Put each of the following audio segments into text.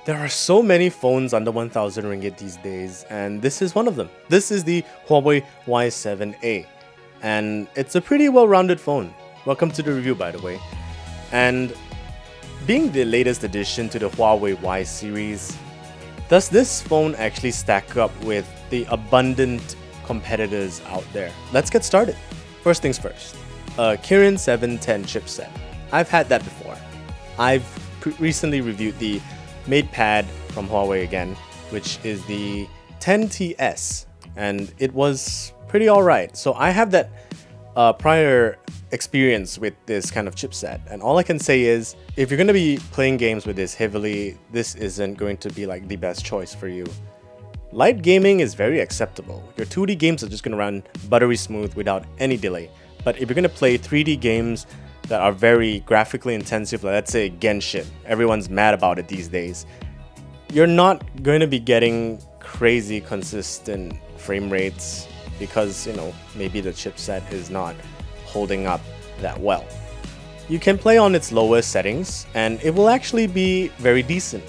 There are so many phones under 1000 ringgit these days, and this is one of them. This is the Huawei Y7A, and it's a pretty well-rounded phone. Welcome to the review, by the way. And being the latest addition to the Huawei Y series, does this phone actually stack up with the abundant competitors out there? Let's get started. First things first, a Kirin 710 chipset. I've had that before. I've recently reviewed the MatePad from Huawei again, which is the 10TS, and it was pretty alright. So I have that prior experience with this kind of chipset, and all I can say is if you're going to be playing games with this heavily, this isn't going to be like the best choice for you. Light gaming is very acceptable. Your 2D games are just going to run buttery smooth without any delay. But if you're going to play 3D games that are very graphically intensive, like let's say Genshin, everyone's mad about it these days, you're not going to be getting crazy consistent frame rates because, maybe the chipset is not holding up that well. You can play on its lowest settings and it will actually be very decent.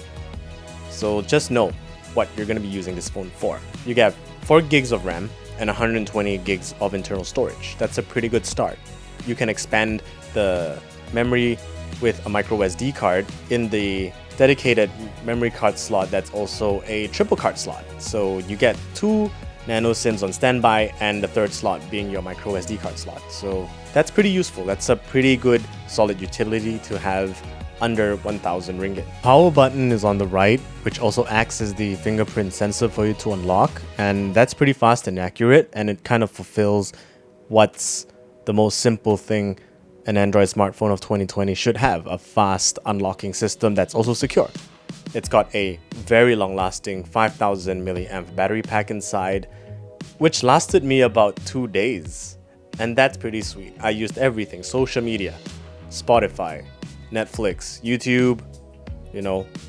So just know what you're going to be using this phone for. You get 4 gigs of RAM and 120 gigs of internal storage. That's a pretty good start. You can expand the memory with a micro SD card in the dedicated memory card slot that's also a triple card slot. So you get 2 nano SIMs on standby and the third slot being your micro SD card slot. So that's pretty useful. That's a pretty good solid utility to have under 1000 ringgit. Power button is on the right, which also acts as the fingerprint sensor for you to unlock, and that's pretty fast and accurate, and it kind of fulfills what's the most simple thing an Android smartphone of 2020 should have: a fast unlocking system that's also secure. It's got a very long-lasting 5000 milliamp battery pack inside, which lasted me about 2 days, and that's pretty sweet. I used everything: social media, Spotify, Netflix, YouTube,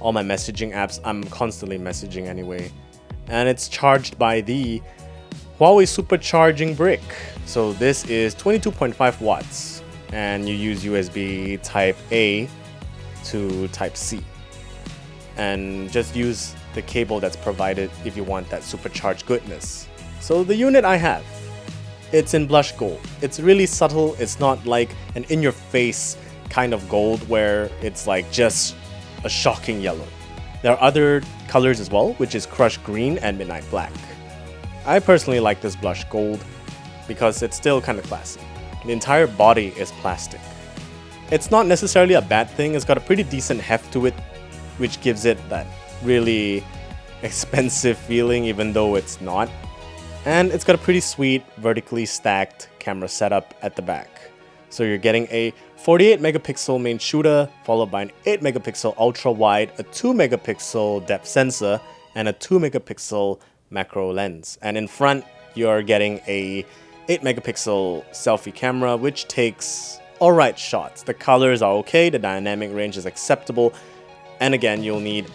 all my messaging apps. I'm constantly messaging anyway. And it's charged by the Huawei supercharging brick. So this is 22.5 watts, and you use USB Type A to Type C. And just use the cable that's provided if you want that supercharged goodness. So the unit I have, it's in blush gold. It's really subtle. It's not like an in-your-face kind of gold where it's like just a shocking yellow. There are other colors as well, which is crushed green and midnight black. I personally like this blush gold because it's still kind of classy. The entire body is plastic. It's not necessarily a bad thing. It's got a pretty decent heft to it, which gives it that really expensive feeling even though it's not. And it's got a pretty sweet vertically stacked camera setup at the back. So you're getting a 48 megapixel main shooter, followed by an 8 megapixel ultra wide, a 2 megapixel depth sensor, and a 2 megapixel macro lens. And in front, you're getting a 8 megapixel selfie camera, which takes alright shots. The colors are okay, the dynamic range is acceptable, and again, you'll need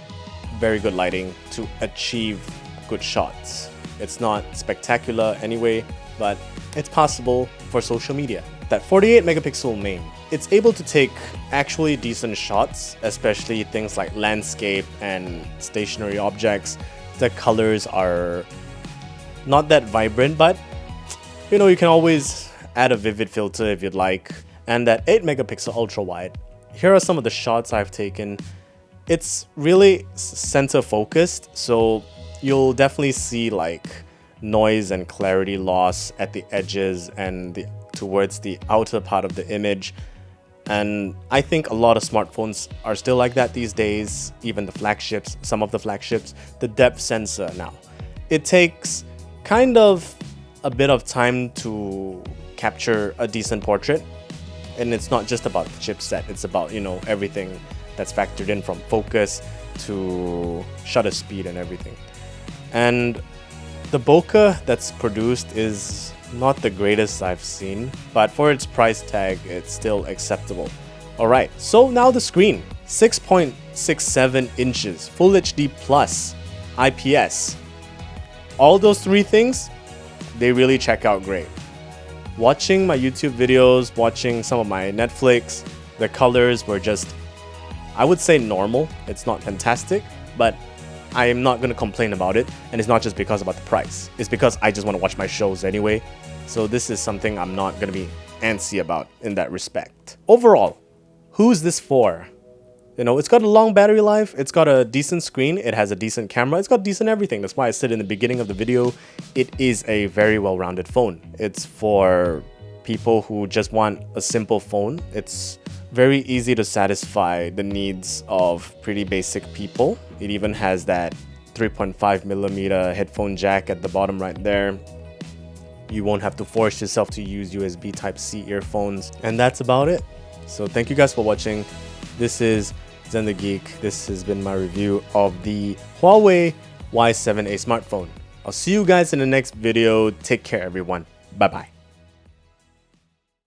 very good lighting to achieve good shots. It's not spectacular anyway, but it's possible for social media. That 48 megapixel main, it's able to take actually decent shots, especially things like landscape and stationary objects. The colors are not that vibrant, but you can always add a vivid filter if you'd like. And that 8 megapixel ultra wide, here are some of the shots I've taken. It's really center focused, so you'll definitely see like noise and clarity loss at the edges and towards the outer part of the image. And I think a lot of smartphones are still like that these days, even the flagships, some of the flagships. The depth sensor now, it takes kind of a bit of time to capture a decent portrait, and it's not just about the chipset, it's about everything that's factored in, from focus to shutter speed and everything. And the bokeh that's produced is not the greatest I've seen, but for its price tag, it's still acceptable. Alright, so now the screen. 6.67 inches, Full HD Plus, IPS. All those 3 things, they really check out great. Watching my YouTube videos, watching some of my Netflix, the colors were just, I would say, normal. It's not fantastic, but I am not going to complain about it, and it's not just because about the price. It's because I just want to watch my shows anyway. So this is something I'm not going to be antsy about in that respect. Overall, who's this for? You know, it's got a long battery life, it's got a decent screen, it has a decent camera, it's got decent everything. That's why I said in the beginning of the video, it is a very well-rounded phone. It's for people who just want a simple phone. It's very easy to satisfy the needs of pretty basic people. It even has that 3.5mm headphone jack at the bottom right there. You won't have to force yourself to use USB Type-C earphones. And that's about it. So thank you guys for watching. This is Zen The Geek. This has been my review of the Huawei Y7A smartphone. I'll see you guys in the next video. Take care, everyone. Bye-bye.